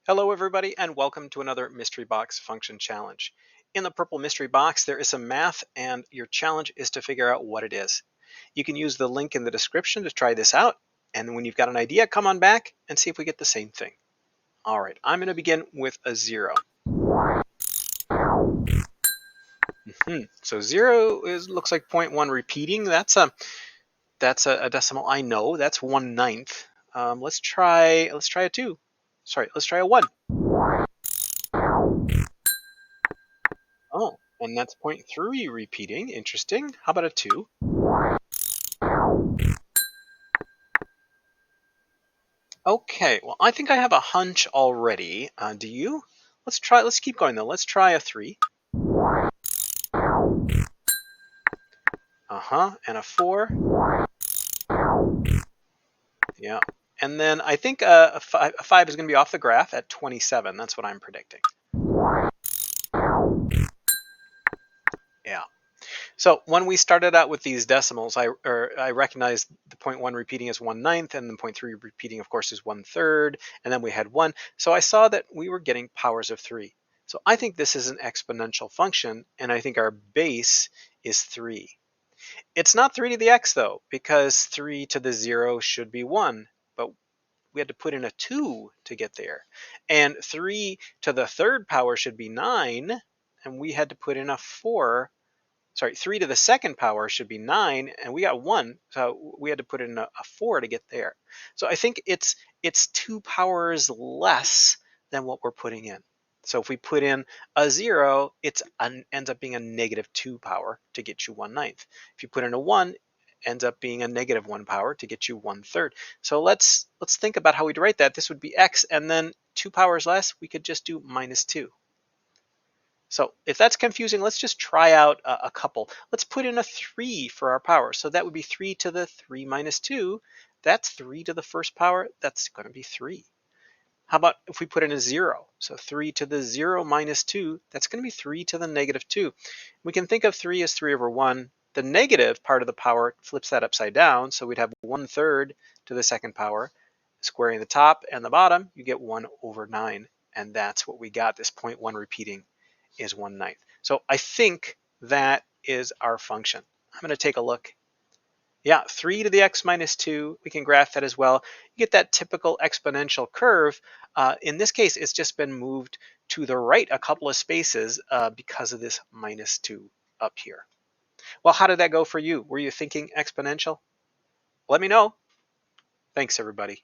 Hello everybody and welcome to another mystery box function challenge. In the purple mystery box there is some math and your challenge is to figure out what it is. You can use the link in the description to try this out, and when you've got an idea, come on back and see if we get the same thing. All right, I'm going to begin with a 0. So 0 looks like 0.1 repeating. That's a decimal I know. That's 1/9. Let's try a 2. Sorry, let's try a 1. Oh, and that's 0.3 repeating. Interesting. How about a 2? Okay, well, I think I have a hunch already. Do you? Let's keep going though. Let's try a 3. And a 4. Yeah. And then I think a 5 is going to be off the graph at 27. That's what I'm predicting. Yeah. So when we started out with these decimals, I recognized the 0.1 repeating as 1/9, and the 0.3 repeating, of course, is 1/3, and then we had 1. So I saw that we were getting powers of 3. So I think this is an exponential function, and I think our base is 3. It's not 3 to the x, though, because 3 to the 0 should be 1, but we had to put in a 2 to get there. And 3 to the third power should be 9, and we had to put in a 4. Sorry, 3 to the second power should be 9, and we got 1, so we had to put in a 4 to get there. So I think it's 2 powers less than what we're putting in. So if we put in a 0, it ends up being a -2 power to get you 1/9. If you put in a 1, it ends up being a -1 power to get you 1/3. So let's think about how we'd write that. This would be x, and then 2 powers less, we could just do -2. So if that's confusing, let's just try out a couple. Let's put in a 3 for our power. So that would be 3 to the 3 minus 2. That's 3 to the first power. That's going to be 3. How about if we put in a 0? So 3 to the 0 minus 2, that's going to be 3 to the -2. We can think of 3 as 3 over 1. The negative part of the power flips that upside down, so we'd have 1/3 to the second power. Squaring the top and the bottom, you get 1 over 9. And that's what we got. This 0.1 repeating is 1/9. So I think that is our function. I'm going to take a look. Yeah, 3 to the x minus 2, we can graph that as well. You get that typical exponential curve. In this case, it's just been moved to the right a couple of spaces because of this -2 up here. Well, how did that go for you? Were you thinking exponential? Let me know. Thanks, everybody.